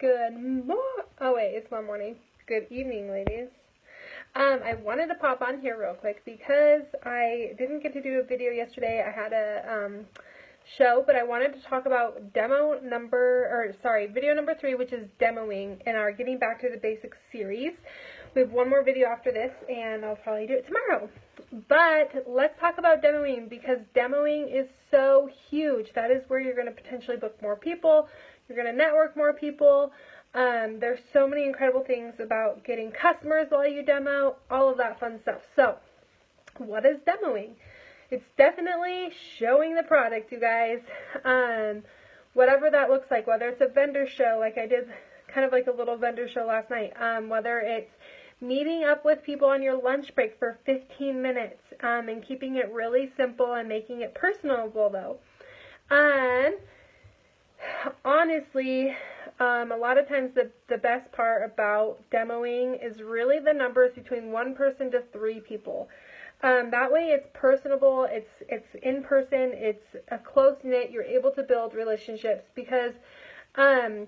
Oh wait, it's not morning. Good evening, ladies. I wanted to pop on here real quick because I didn't get to do a video yesterday. I had a show, but I wanted to talk about video number 3, which is demoing in our Getting Back to the Basics series. We have one more video after this, and I'll probably do it tomorrow. But let's talk about demoing, because demoing is so huge. That is where you're going to potentially book more people. You're going to network more people. There's so many incredible things about getting customers while you demo, all of that fun stuff. So, what is demoing? It's definitely showing the product, you guys. Whatever that looks like, whether it's a vendor show, like I did kind of like a little vendor show last night, whether it's meeting up with people on your lunch break for 15 minutes, and keeping it really simple and making it personable, though. And honestly, a lot of times the best part about demoing is really the numbers between 1 person to 3 people. That way it's personable, it's in person, it's a close-knit, you're able to build relationships, because the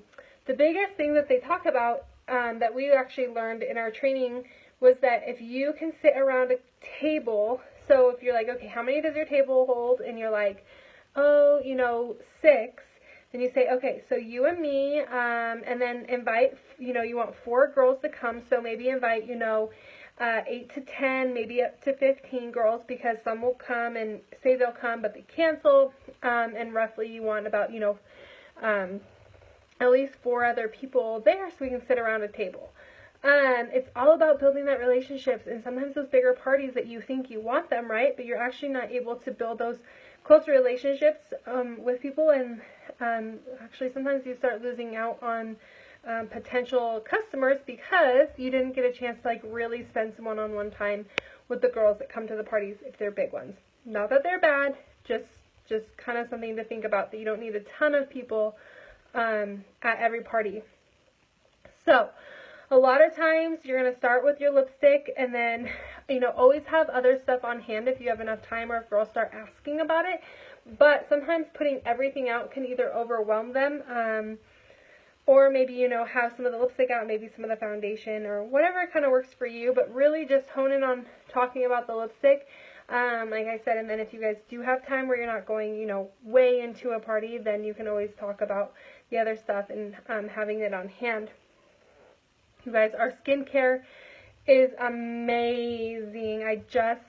biggest thing that they talk about that we actually learned in our training was that if you can sit around a table, so if you're like, okay, how many does your table hold? And you're like, oh, 6. Then you say, okay, so you and me, and then invite, you want 4 girls to come, so maybe invite, 8 to 10, maybe up to 15 girls, because some will come and say they'll come, but they cancel, and roughly you want about, at least 4 other people there so we can sit around a table. It's all about building that relationships, and sometimes those bigger parties that you think you want them, right, but you're actually not able to build those close relationships with people, and actually sometimes you start losing out on potential customers because you didn't get a chance to really spend some one-on-one time with the girls that come to the parties if they're big ones. Not that they're bad, just kind of something to think about, that you don't need a ton of people at every party. So, a lot of times you're going to start with your lipstick, and then, always have other stuff on hand if you have enough time, or if girls start asking about it. But sometimes putting everything out can either overwhelm them, or maybe, have some of the lipstick out, maybe some of the foundation, or whatever kind of works for you. But really just hone in on talking about the lipstick, like I said. And then if you guys do have time where you're not going, way into a party, then you can always talk about the other stuff and having it on hand. You guys, our skincare is amazing. I just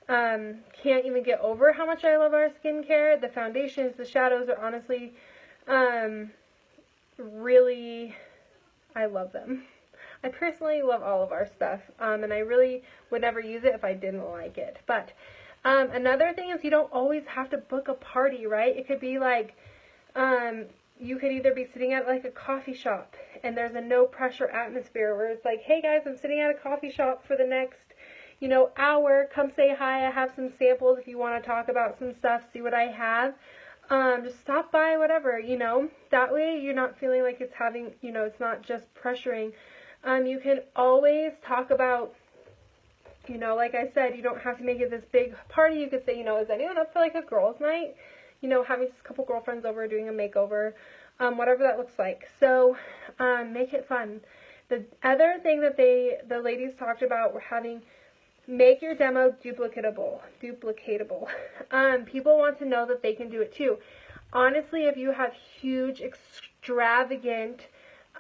can't even get over how much I love our skincare. The foundations, the shadows are honestly really, I love them. I personally love all of our stuff, and I really would never use it if I didn't like it. But another thing is, you don't always have to book a party, right? It could be like, you could either be sitting at like a coffee shop, and there's a no pressure atmosphere where it's like, hey guys, I'm sitting at a coffee shop for the next, hour. Come say hi. I have some samples if you want to talk about some stuff, see what I have. Just stop by, whatever, That way you're not feeling like it's having, it's not just pressuring. You can always talk about, like I said, you don't have to make it this big party. You could say, is anyone up for like a girls' night? Having just a couple girlfriends over, doing a makeover, whatever that looks like. So, make it fun. The other thing that the ladies talked about were make your demo duplicatable. People want to know that they can do it too. Honestly, if you have huge, extravagant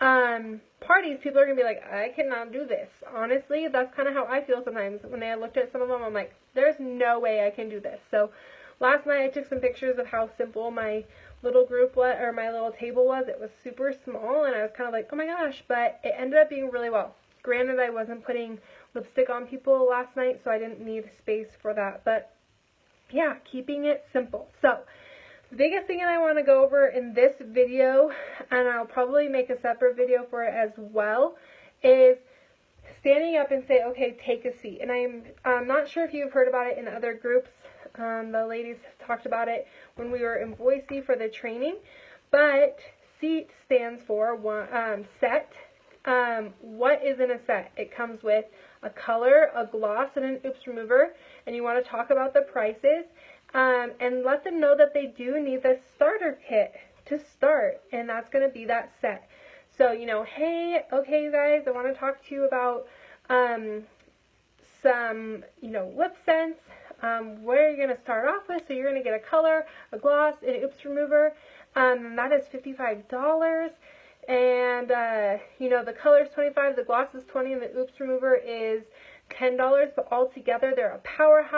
parties, people are going to be like, I cannot do this. Honestly, that's kind of how I feel sometimes. When I looked at some of them, I'm like, there's no way I can do this. So, last night I took some pictures of how simple my little group was, or my little table was. It was super small, and I was kind of like, oh my gosh, but it ended up being really well. Granted, I wasn't putting lipstick on people last night, so I didn't need space for that, but yeah, keeping it simple. So, the biggest thing that I want to go over in this video, and I'll probably make a separate video for it as well, is standing up and say, okay, take a seat. And I'm not sure if you've heard about it in other groups. The ladies talked about it when we were in Boise for the training, but SEAT stands for set. What is in a set? It comes with a color, a gloss, and an oops remover, and you want to talk about the prices, and let them know that they do need the starter kit to start, and that's going to be that set. So, you know, hey, okay, you guys, I want to talk to you about some, you know, lip scents. Where you're going to start off with. So you're going to get a color, a gloss, an oops remover. That is $55. And, you know, the color is $25, the gloss is $20, and the oops remover is $10. But altogether, they're a powerhouse.